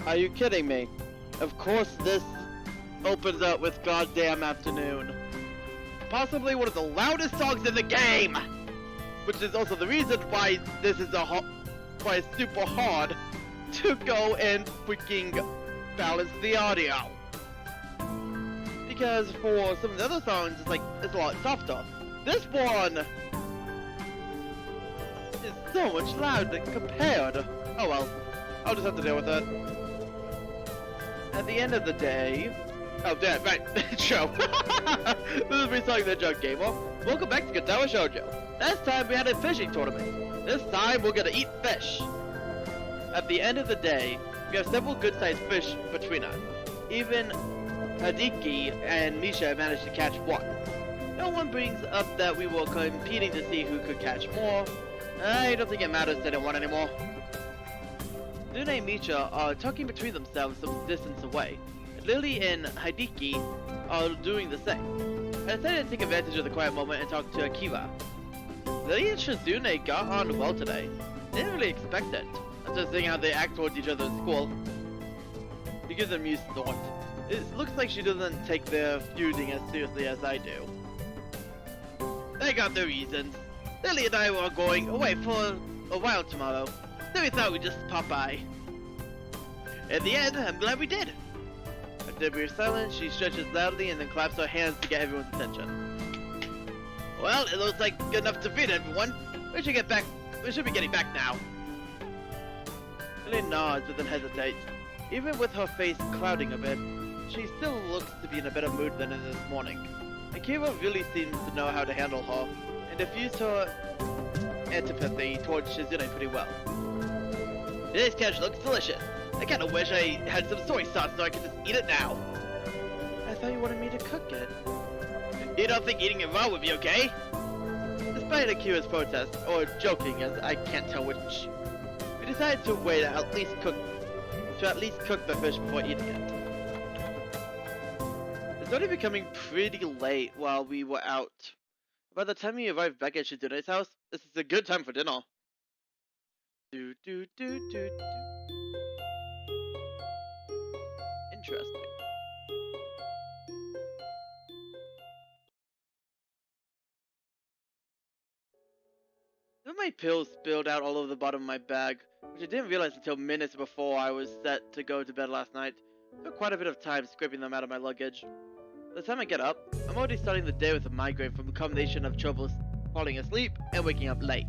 Are you kidding me? Of course this opens up with Goddamn Afternoon. Possibly one of the loudest songs in the game! Which is also the reason why this is why it's super hard to go and freaking balance the audio. Because for some of the other songs, it's a lot softer. This one is so much louder compared. Oh well, I'll just have to deal with it. At the end of the day... Oh, damn, right, show. This is me telling the joke game. Well, welcome back to Katawa Shoujo. Last time we had a fishing tournament. This time we're gonna eat fish. At the end of the day, we have several good-sized fish between us. Even Hideki and Misha managed to catch one. No one brings up that we were competing to see who could catch more. I don't think it matters that I won anymore. Shizune and Misha are talking between themselves some distance away. Lily and Hideki are doing the same. I decided to take advantage of the quiet moment and talk to Akira. Lily and Shizune got on well today. Didn't really expect it, after seeing how they act towards each other in school. To give them used thought. It looks like she doesn't take their feuding as seriously as I do. They got their reasons. Lily and I were going away for a while tomorrow, so we thought we'd just pop by. In the end, I'm glad we did. After a brief silence, she stretches loudly and then claps her hands to get everyone's attention. Well, it looks like good enough to feed everyone. We should get back. We should be getting back now. Lily nods but then hesitates. Even with her face clouding a bit, she still looks to be in a better mood than in this morning. Akira really seems to know how to handle her and diffuse her antipathy towards Shizune pretty well. Today's catch looks delicious. I kinda wish I had some soy sauce so I could just eat it now. I thought you wanted me to cook it. You don't think eating it raw would be okay? Despite Akira's protest, or joking as I can't tell which, we decided to wait at least cook the fish before eating it. It started becoming pretty late while we were out. By the time we arrived back at Shizune's house, this is a good time for dinner. Interesting. Some of my pills spilled out all over the bottom of my bag, which I didn't realize until minutes before I was set to go to bed last night. It took quite a bit of time scraping them out of my luggage. By the time I get up, I'm already starting the day with a migraine from a combination of troubles falling asleep and waking up late.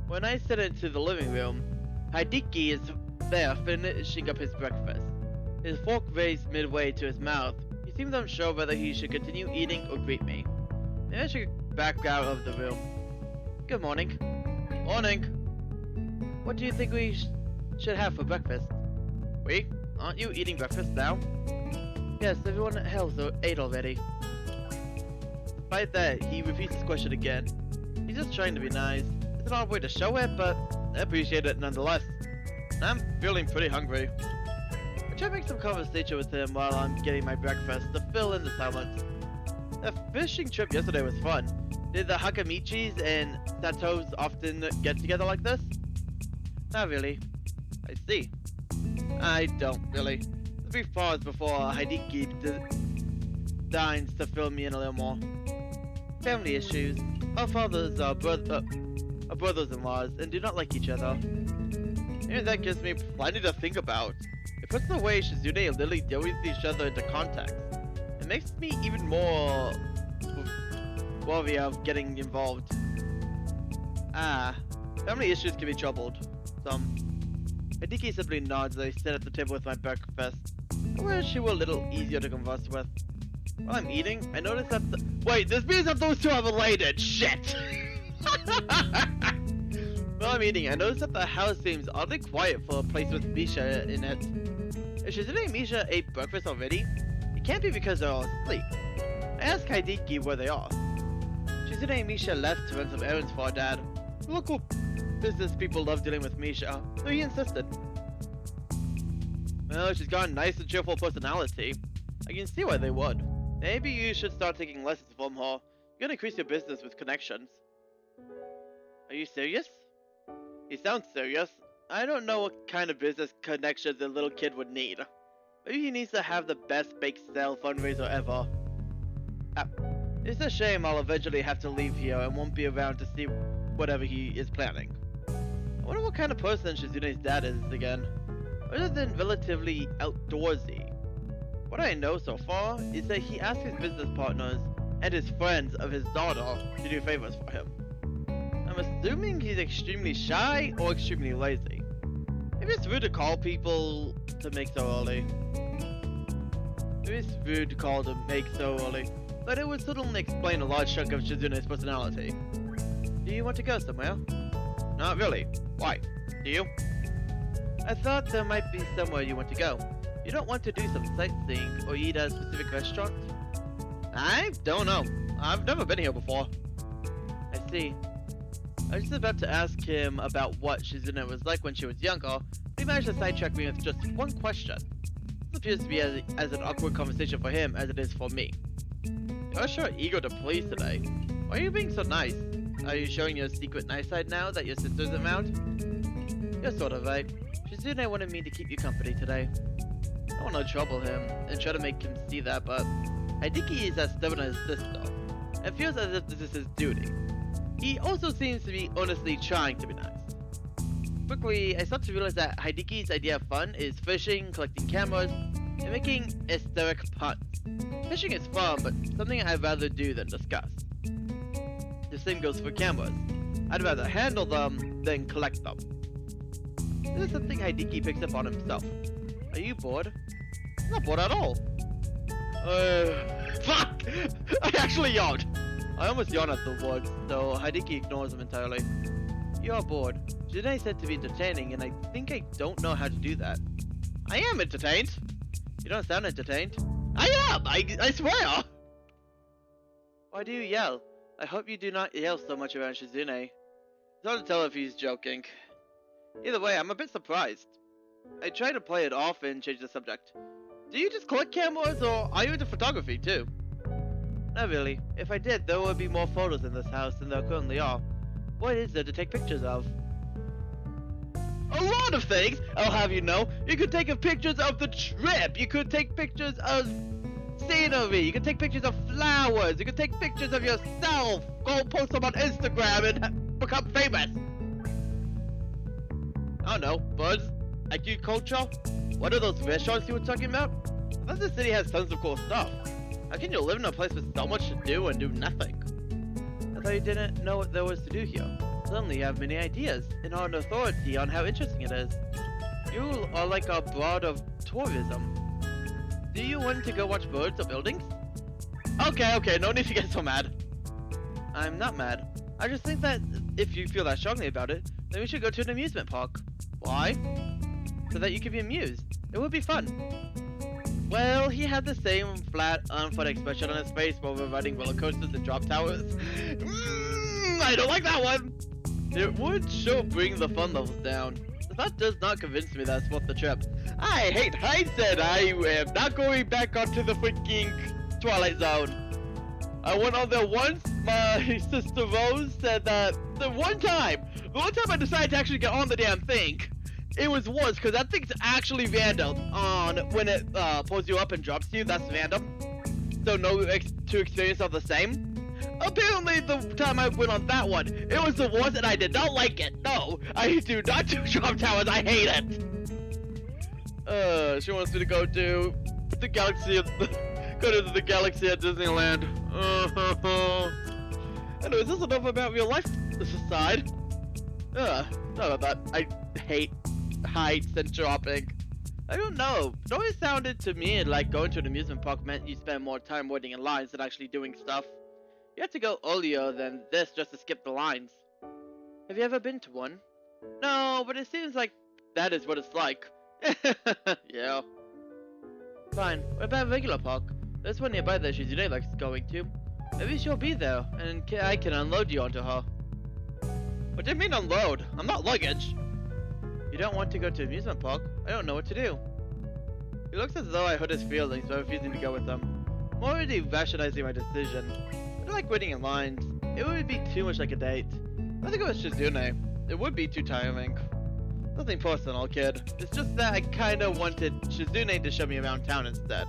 When I step into the living room, Hideki is there finishing up his breakfast. His fork raised midway to his mouth, he seems unsure whether he should continue eating or greet me. Maybe I should back out of the room. Good morning. Morning. What do you think we should have for breakfast? Wait, aren't you eating breakfast now? Yes, everyone else ate already. Despite that, he repeats his question again. He's just trying to be nice. It's an odd way to show it, but I appreciate it nonetheless. I'm feeling pretty hungry. I try to make some conversation with him while I'm getting my breakfast to fill in the silence. The fishing trip yesterday was fun. Did the Hakamichis and Satos often get together like this? Not really. I see. I don't really. Let's be pause before Hideki dines to fill me in a little more. Family issues. Our fathers are brothers-in-laws and do not like each other. And that gives me plenty to think about. It puts the way Shizune and Lily deal with each other into context. It makes me even more worried of getting involved. Family issues can be troubled. Hideki simply nods as I sit at the table with my breakfast. I wish she were a little easier to converse with. While I'm eating, I notice that wait, this means that those two are related! Shit! While I'm eating, I notice that the house seems oddly quiet for a place with Misha in it. If Shizune and Misha ate breakfast already, it can't be because they're all asleep. I ask Hideki where they are. Shizune and Misha left to run some errands for our dad. Local business people love dealing with Misha, so he insisted. Well, she's got a nice and cheerful personality. I can see why they would. Maybe you should start taking lessons from her. You're gonna increase your business with connections. Are you serious? He sounds serious. I don't know what kind of business connections the little kid would need. Maybe he needs to have the best bake sale fundraiser ever. It's a shame I'll eventually have to leave here and won't be around to see whatever he is planning. I wonder what kind of person Shizune's dad is again. Other than relatively outdoorsy. What I know so far is that he asks his business partners and his friends of his daughter to do favors for him. I'm assuming he's extremely shy or extremely lazy. Maybe it's rude to call people to make so early. Maybe it's rude to call to make so early, but it would certainly explain a large chunk of Shizune's personality. Do you want to go somewhere? Not really. Why? Do you? I thought there might be somewhere you want to go. You don't want to do some sightseeing or eat at a specific restaurant? I don't know. I've never been here before. I see. I was just about to ask him about what Shizune was like when she was younger, but he managed to sidetrack me with just one question. This appears to be as an awkward conversation for him as it is for me. You're sure eager to please today. Why are you being so nice? Are you showing your secret nice side now that your sister's around? You're sort of right. Shizune wanted me to keep you company today. I don't want to trouble him and try to make him see that, but Hideki is as stubborn as his sister. It feels as if this is his duty. He also seems to be honestly trying to be nice. Quickly, I start to realize that Hideki's idea of fun is fishing, collecting cameras, and making hysteric puns. Fishing is fun, but something I'd rather do than discuss. The same goes for cameras. I'd rather handle them than collect them. This is something Hideki picks up on himself. Are you bored? I'm not bored at all. Fuck! I actually yawned! I almost yawned at the words, so Hideki ignores them entirely. You are bored. Shizune said to be entertaining, and I think I don't know how to do that. I am entertained! You don't sound entertained. I am! I swear! Why do you yell? I hope you do not yell so much around Shizune. It's hard to tell if he's joking. Either way, I'm a bit surprised. I try to play it off and change the subject. Do you just collect cameras, or are you into photography too? Not really. If I did, there would be more photos in this house than there currently are. What is there to take pictures of? A lot of things! I'll have you know. You could take pictures of the trip. You could take pictures of scenery. You could take pictures of flowers. You could take pictures of yourself. Go post them on Instagram and become famous. I don't know. Birds? Agriculture? What are those restaurants you were talking about? I thought the city has tons of cool stuff. How can you live in a place with so much to do and do nothing? I thought you didn't know what there was to do here. Suddenly you have many ideas and are an authority on how interesting it is. You are like a broad of tourism. Do you want to go watch birds or buildings? Okay, no need to get so mad. I'm not mad. I just think that if you feel that strongly about it, then we should go to an amusement park. Why? So that you can be amused. It would be fun. Well, he had the same flat, unfun expression on his face while we were riding roller coasters and drop towers. I don't like that one! It would sure bring the fun levels down. That does not convince me that it's worth the trip. I hate heights and I am not going back onto the freaking Twilight Zone. I went on there once, my sister Rose said that the one time I decided to actually get on the damn thing, it was worse because that thing's actually random on when it pulls you up and drops you. That's random. So no two experiences are the same. Apparently the time I went on that one, it was the worst and I did not like it. No, I do not do drop towers. I hate it. She wants me to go to the galaxy. Go to the galaxy at Disneyland. Anyways, this is enough about real life side. Not about that. I hate heights and dropping. I don't know. It always sounded to me like going to an amusement park meant you spend more time waiting in lines than actually doing stuff. You have to go earlier than this just to skip the lines. Have you ever been to one? No, but it seems like that is what it's like. Yeah. Fine. What about a regular park? There's one nearby that Shizune likes going to. Maybe she'll be there, and I can unload you onto her. What do you mean unload? I'm not luggage. You don't want to go to an amusement park? I don't know what to do. He looks as though I hurt his feelings by refusing to go with them. I'm already rationalizing my decision. I don't like waiting in lines. It would be too much like a date. I think it was Shizune. It would be too tiring. Nothing personal, kid. It's just that I kinda wanted Shizune to show me around town instead.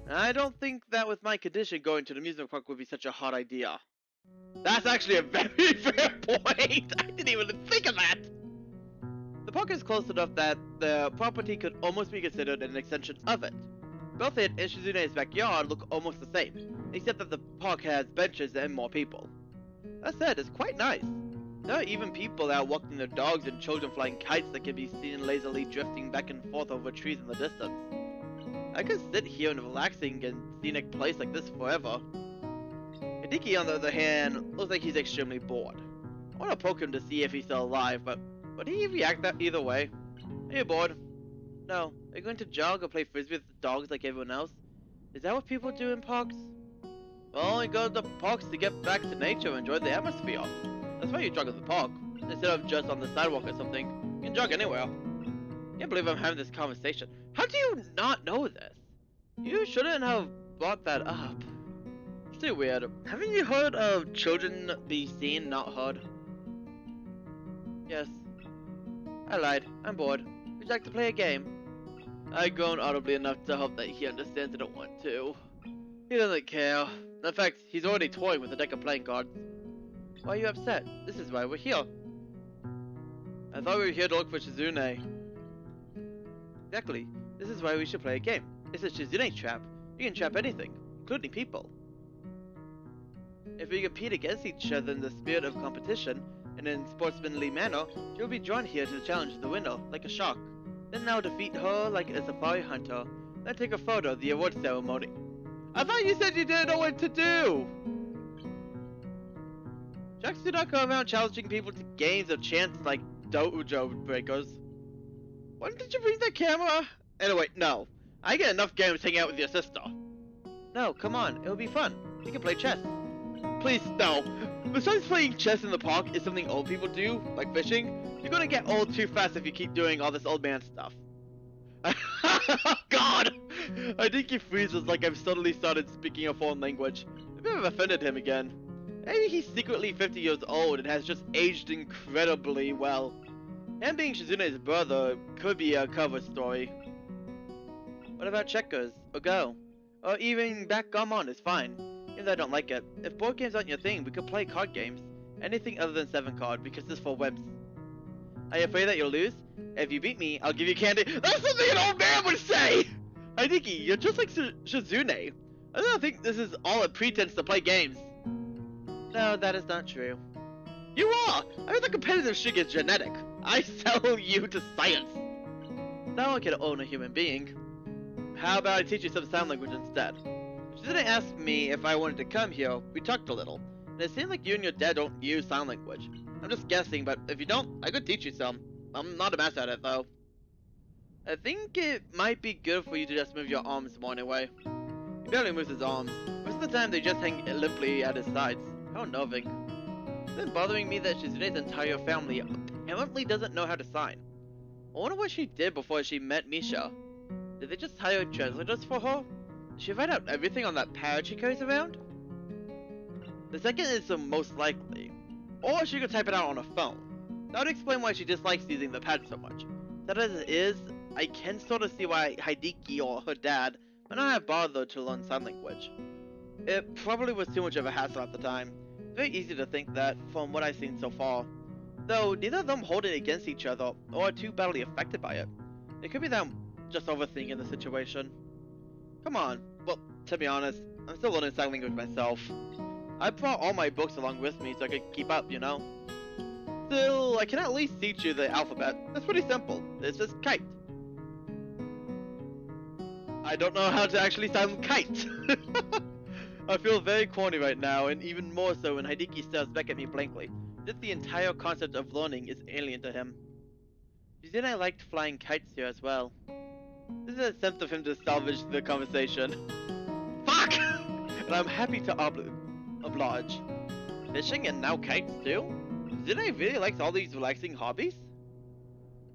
I don't think that with my condition going to the amusement park would be such a hot idea. That's actually a very fair point! I didn't even think of that! The park is close enough that the property could almost be considered an extension of it. Both it and Shizune's backyard look almost the same, except that the park has benches and more people. That said, it's quite nice. There are even people out walking their dogs and children flying kites that can be seen lazily drifting back and forth over trees in the distance. I could sit here in a relaxing and scenic place like this forever. Hideki, on the other hand, looks like he's extremely bored. I want to poke him to see if he's still alive, but would he react that either way? Are you bored? No. Are you going to jog or play frisbee with the dogs like everyone else? Is that what people do in parks? Well, you go to the parks to get back to nature and enjoy the atmosphere. That's why you jog at the park, instead of just on the sidewalk or something. You can jog anywhere. Can't believe I'm having this conversation. How do you not know this? You shouldn't have brought that up. It's too weird. Haven't you heard of children be seen, not heard? Yes. I lied. I'm bored. Would you like to play a game? I groaned audibly enough to hope that he understands I don't want to. He doesn't care. In fact, he's already toying with a deck of playing cards. Why are you upset? This is why we're here. I thought we were here to look for Shizune. Exactly. This is why we should play a game. It's a Shizune trap. You can trap anything, including people. If we compete against each other in the spirit of competition, and in sportsmanly manner, she'll be drawn here to challenge the winner, like a shark. Then I'll defeat her like a safari hunter, then take a photo of the award ceremony. I thought you said you didn't know what to do! Sharks do not go around challenging people to games of chance like dojo breakers. Why did you bring the camera? Anyway, no. I get enough games hanging out with your sister. No, come on, it'll be fun. We can play chess. Please, no. Besides playing chess in the park is something old people do, like fishing, you're gonna get old too fast if you keep doing all this old man stuff. God! I think he freezes like I've suddenly started speaking a foreign language. Maybe I've offended him again. Maybe he's secretly 50 years old and has just aged incredibly well. Him being Shizune's brother could be a cover story. What about checkers, or Go? Or even backgammon is fine, even though I don't like it. If board games aren't your thing, we could play card games. Anything other than 7 card, because it's for wimps. Are you afraid that you'll lose? If you beat me, I'll give you candy. That's something an old man would say! Hideki, you're just like Shizune. I don't think this is all a pretense to play games. No, that is not true. You are! I mean, the competitive streak is genetic. I sell you to science. No one can own a human being. How about I teach you some sign language instead? She didn't ask me if I wanted to come here. We talked a little, and it seemed like you and your dad don't use sign language. I'm just guessing, but if you don't, I could teach you some. I'm not a master at it, though. I think it might be good for you to just move your arms more anyway. He barely moves his arms. Most of the time, they just hang limply at his sides. How unnerving. It's been bothering me that Shizune's entire family apparently doesn't know how to sign. I wonder what she did before she met Misha. Did they just hire translators for her? Did she write out everything on that pad she carries around? The second is the most likely. Or she could type it out on a phone. That would explain why she dislikes using the pad so much. That as it is, I can sort of see why Hideki or her dad might not have bothered to learn sign language. It probably was too much of a hassle at the time. Very easy to think that, from what I've seen so far. Though neither of them hold it against each other, or are too badly affected by it. It could be them just overthinking the situation. Come on, well, to be honest, I'm still learning sign language myself. I brought all my books along with me so I could keep up, you know? Still, I can at least teach you the alphabet. That's pretty simple. It's just kite. I don't know how to actually sound kite. I feel very corny right now, and even more so when Hideki stares back at me blankly. Just the entire concept of learning is alien to him. Shizune liked flying kites here as well. This is an attempt of him to salvage the conversation. Fuck! And I'm happy to oblige. Fishing and now kites too? Shizune really likes all these relaxing hobbies?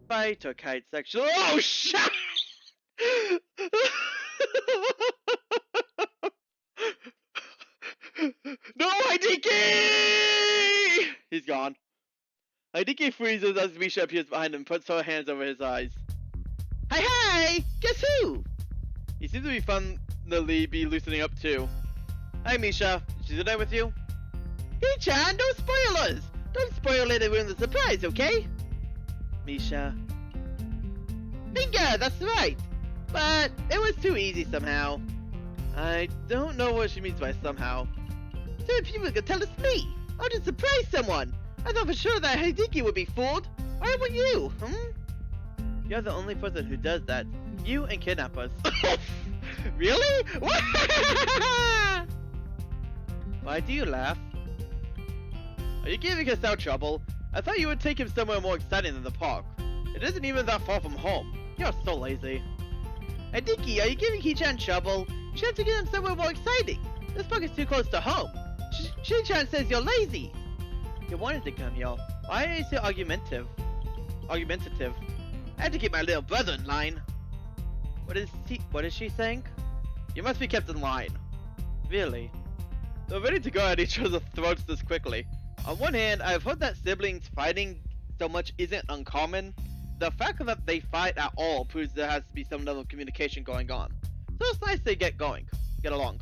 Fight or kites actually. Oh shit! No, Hideki! He's gone. Hideki freezes as Misha appears behind him and puts her hands over his eyes. Hi! Guess who? He seems to be finally loosening up too. Hi Misha, is Shizune with you? Hey Chan, no spoilers! Don't spoil it and ruin the surprise, okay? Misha. Bingo, that's right! But it was too easy somehow. I don't know what she means by somehow. So many people could tell it's me! I'll just surprise someone! I thought for sure that Hideki would be fooled! Why would you, You're the only person who does that. You and kidnappers. Really? Why do you laugh? Are you giving us out trouble? I thought you would take him somewhere more exciting than the park. It isn't even that far from home. You're so lazy. Hideki, are you giving Hichan trouble? You have to get him somewhere more exciting. This park is too close to home. Shin-chan says you're lazy. You wanted to come here. Why are you so argumentative? I had to keep my little brother in line. What is she saying? You must be kept in line. Really? They're ready to go at each other's throats this quickly. On one hand, I've heard that siblings fighting so much isn't uncommon. The fact that they fight at all proves there has to be some level of communication going on. So it's nice they get along.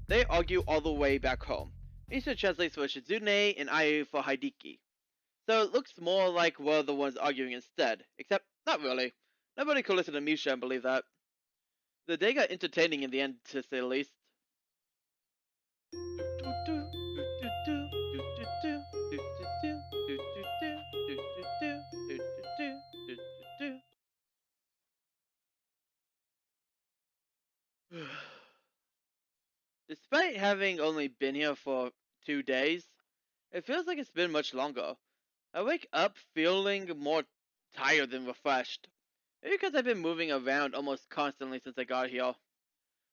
They argue all the way back home. Misha translates for Shizune and Ayu for Hideki. So it looks more like we're the ones arguing instead. Except, not really. Nobody could listen to Misha and believe that. The day got entertaining in the end, to say the least. Despite having only been here for 2 days, it feels like it's been much longer. I wake up feeling more tired than refreshed. Maybe because I've been moving around almost constantly since I got here.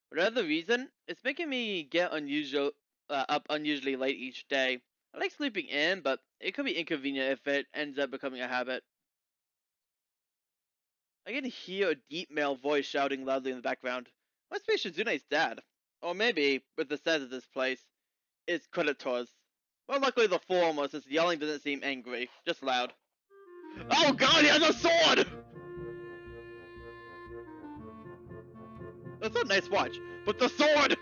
Whatever the reason, it's making me get up unusually late each day. I like sleeping in, but it could be inconvenient if it ends up becoming a habit. I can hear a deep male voice shouting loudly in the background. Must be Shizune's dad. Or maybe, with the size of this place, it's creditors. Well, luckily the former, since yelling doesn't seem angry, just loud. Oh god, he has a sword! That's a nice watch, but the sword!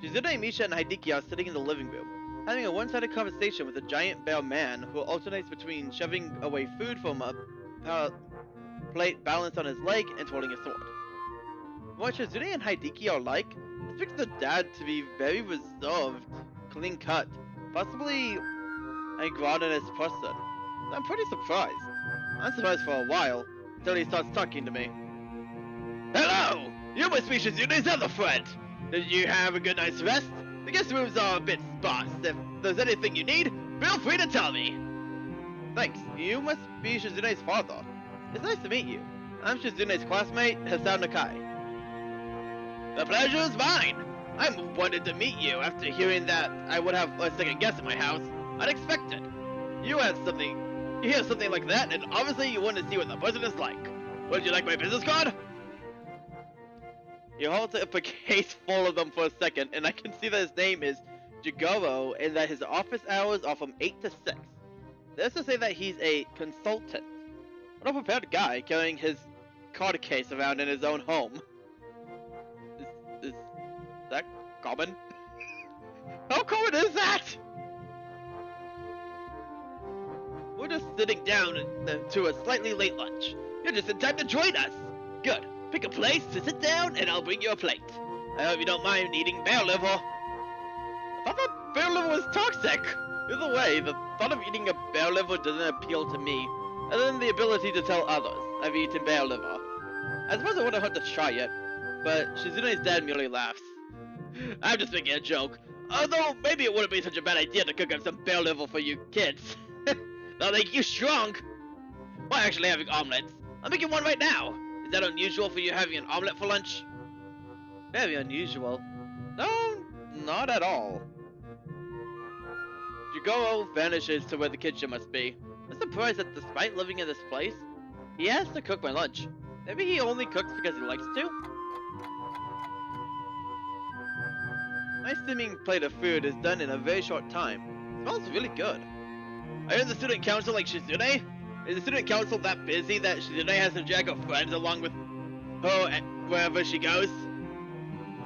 Shizune, Misha, and Hideki are sitting in the living room, having a one-sided conversation with a giant bear man who alternates between shoving away food from a plate balanced on his leg and holding a sword. What Shizune and Hideki are like, expect the dad to be very reserved, clean-cut, possibly a groundedness person. I'm pretty surprised. I'm surprised for a while, until he starts talking to me. Hello! You must be Shizune's other friend! Did you have a good night's rest? The guest rooms are a bit sparse. If there's anything you need, feel free to tell me! Thanks. You must be Shizune's father. It's nice to meet you. I'm Shizune's classmate, Hisao Nakai. The pleasure is mine! I wanted to meet you after hearing that I would have a second guest at my house. Unexpected. You hear something like that, and obviously you want to see what the person is like. Would you like my business card? He holds up a case full of them for a second, and I can see that his name is Jigoro, and that his office hours are from 8 to 6. That's to say that he's a consultant. What a prepared guy, carrying his card case around in his own home. Is that common? How common is that? We're just sitting down to a slightly late lunch. You're just in time to join us. Good. Pick a place to sit down and I'll bring you a plate. I hope you don't mind eating bear liver. I thought bear liver was toxic. Either way, the thought of eating a bear liver doesn't appeal to me, other than the ability to tell others I've eaten bear liver. I suppose I wouldn't hurt to try it, but Shizune's dad merely laughs. I'm just making a joke. Although, maybe it wouldn't be such a bad idea to cook up some bear liver for you kids. They'll make you strong. We're actually having omelets. I'm making one right now. Is that unusual for you having an omelet for lunch? Very unusual. No, not at all. Jigoro vanishes to where the kitchen must be. I'm surprised that despite living in this place, he has to cook my lunch. Maybe he only cooks because he likes to? My steaming plate of food is done in a very short time. It smells really good. Are you in the student council like Shizune? Is the student council that busy that Shizune has a jack of friends along with her wherever she goes?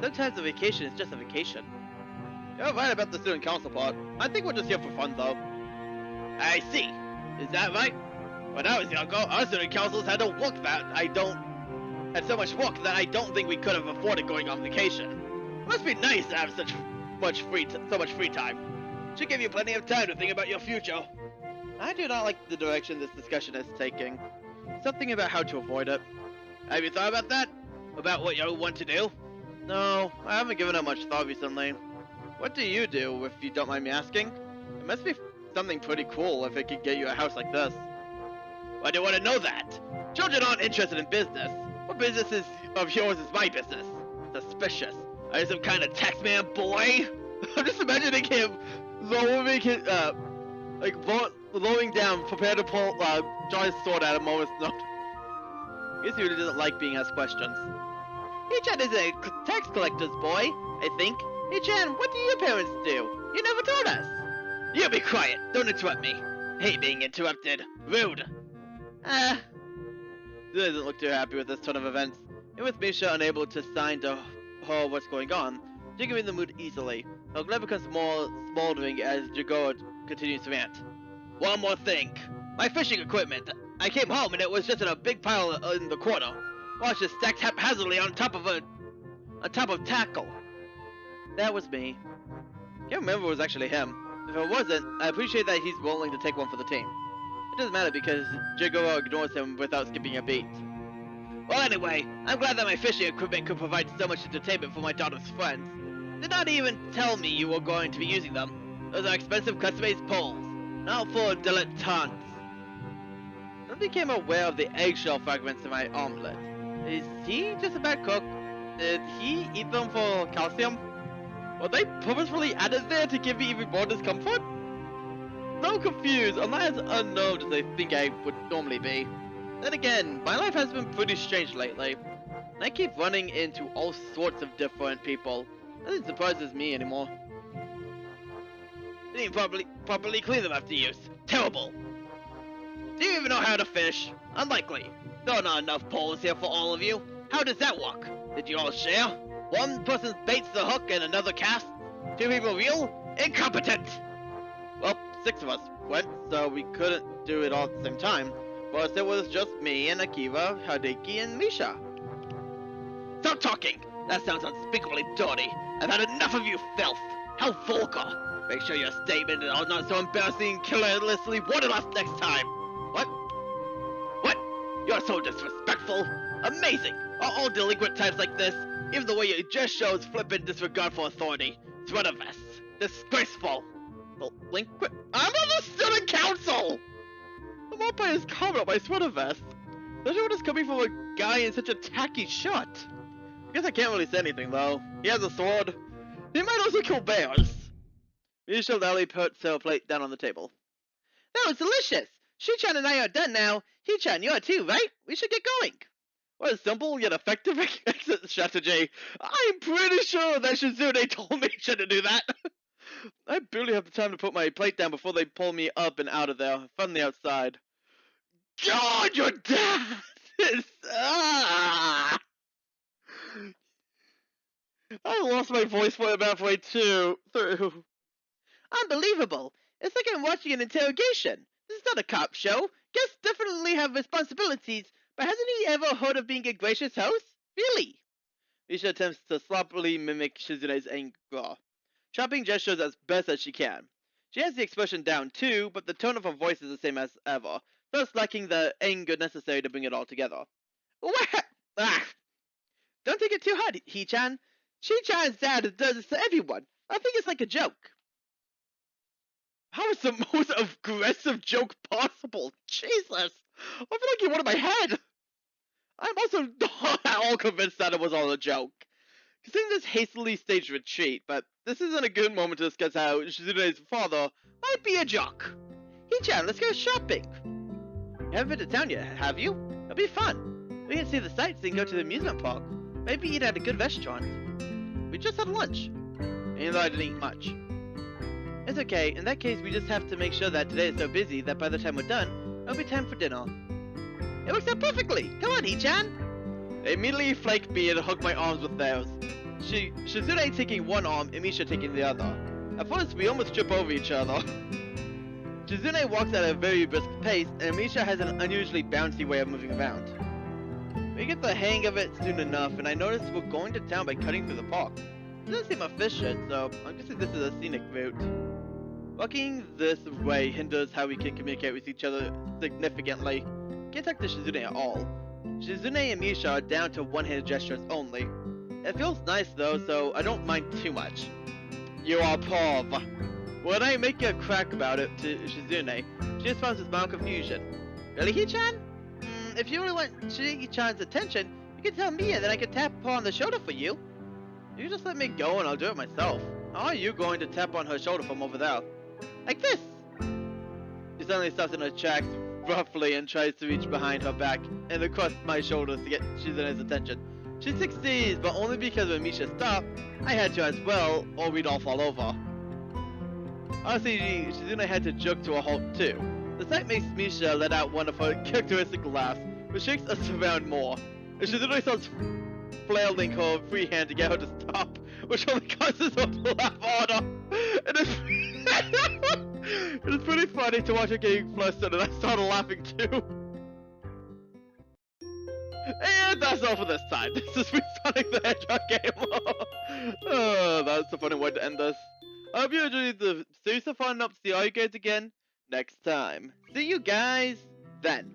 Sometimes a vacation is just a vacation. You're right about the student council part. I think we're just here for fun, though. I see. Is that right? When I was younger, our student councils had so much work that I don't think we could have afforded going on vacation. It must be nice to have so much free time. Should give you plenty of time to think about your future. I do not like the direction this discussion is taking. Something about how to avoid it. Have you thought about that? About what you want to do? No, I haven't given it much thought recently. What do you do, if you don't mind me asking? It must be something pretty cool if it could get you a house like this. Why do you want to know that? Children aren't interested in business. What business of yours is my business? Suspicious. Are you some kind of taxman boy? I'm just imagining him lowering his, lowering down, prepared to pull, draw his sword at a moment's notice. I guess he really doesn't like being asked questions. Hee-chan is a tax collector's boy, I think. Hee-chan, what do your parents do? You never told us. You be quiet. Don't interrupt me. Hate being interrupted. Rude. She doesn't look too happy with this turn of events. And with Misha unable to sign to her what's going on, she can read the mood easily. Her glare becomes more smoldering as Jagoro continues to rant. One more thing. My fishing equipment. I came home and it was just in a big pile in the corner. Watch it stacked haphazardly on top of tackle. That was me. Can't remember if it was actually him. If it wasn't, I appreciate that he's willing to take one for the team. It doesn't matter because Jagoro ignores him without skipping a beat. Well, anyway, I'm glad that my fishing equipment could provide so much entertainment for my daughter's friends. Did not even tell me you were going to be using them. Those are expensive custom-made poles, not for dilettantes. I became aware of the eggshell fragments in my omelet. Is he just a bad cook? Did he eat them for calcium? Were they purposefully added there to give me even more discomfort? So confused, I'm not as unnerved as I think I would normally be. Then again, my life has been pretty strange lately. And I keep running into all sorts of different people. Nothing surprises me anymore. Didn't even properly clean them after use. Terrible! Do you even know how to fish? Unlikely. There are not enough poles here for all of you. How does that work? Did you all share? One person baits the hook and another casts? Two people reel? Incompetent! Well, 6 of us went, so we couldn't do it all at the same time. First it was just me and Akiva, Hideki, and Misha. Stop talking! That sounds unspeakably dirty. I've had enough of you filth. How vulgar! Make sure your statement is not so embarrassing and carelessly worded next time. What? What? You're so disrespectful. Amazing! Are all delinquent types like this? Even the way you just shows flippant disregard for authority. Sweater vests. Disgraceful. Delinquent? I'm on the student council! I'm up by his comment on my sweater vest. Especially when it's coming from a guy in such a tacky shirt. I guess I can't really say anything though. He has a sword. He might also kill bears. Misha loudly puts her plate down on the table. That was delicious! Shi-chan and I are done now. He-chan, you are too, right? We should get going. What a simple yet effective exit strategy. I'm pretty sure that Shizune told me to do that. I barely have the time to put my plate down before they pull me up and out of there from the outside. God, your dad is... I lost my voice for about halfway through. Unbelievable. It's like I'm watching an interrogation. This is not a cop show. Guests definitely have responsibilities, but hasn't he ever heard of being a gracious host? Really? Misha attempts to sloppily mimic Shizune's anger, chopping gestures as best as she can. She has the expression down too, but the tone of her voice is the same as ever, thus lacking the anger necessary to bring it all together. What? Don't take it too hard, He-chan. Shi-chan's dad does this to everyone. I think it's like a joke. How is the most aggressive joke possible? Jesus! I feel like you wanted my head! I'm also not at all convinced that it was all a joke. Considering this hastily staged retreat, but this isn't a good moment to discuss how Shizune's father might be a jock. He-chan, let's go shopping! You haven't been to town yet, have you? It'll be fun. We can see the sights and go to the amusement park. Maybe eat at a good restaurant. We just had lunch. Even though I didn't eat much. It's okay. In that case, we just have to make sure that today is so busy that by the time we're done, it'll be time for dinner. It works out perfectly! Come on, Hee-chan! They immediately flanked me and hooked my arms with theirs. Shizune taking one arm and Misha taking the other. At first, we almost trip over each other. Shizune walks at a very brisk pace, and Misha has an unusually bouncy way of moving around. We get the hang of it soon enough, and I notice we're going to town by cutting through the park. It doesn't seem efficient, so I'm guessing this is a scenic route. Walking this way hinders how we can communicate with each other significantly. Can't talk to Shizune at all. Shizune and Misha are down to one-handed gestures only. It feels nice though, so I don't mind too much. You are Pav. When I make a crack about it to Shizune, she responds with mild confusion. Really, Hee-chan? If you really want Hee-chan's attention, you can tell me and then I can tap her on the shoulder for you. You just let me go and I'll do it myself. How are you going to tap on her shoulder from over there? Like this! She suddenly stops in her tracks roughly and tries to reach behind her back and across my shoulders to get Shizune's attention. She succeeds, but only because when Misha stopped, I had to as well, or we'd all fall over. Honestly, Shizune had to jerk to a halt too. The sight makes Misha let out one of her characteristic laughs, which shakes us around more. And Shizune starts flailing her free hand to get her to stop, which only causes her to laugh harder. It is pretty funny to watch her getting flustered, and I started laughing too. And that's all for this time. This is me Sonic the Hedgehog game. Oh, that's a funny way to end this. I hope you enjoyed the series of fun up to see all you guys again next time. See you guys then.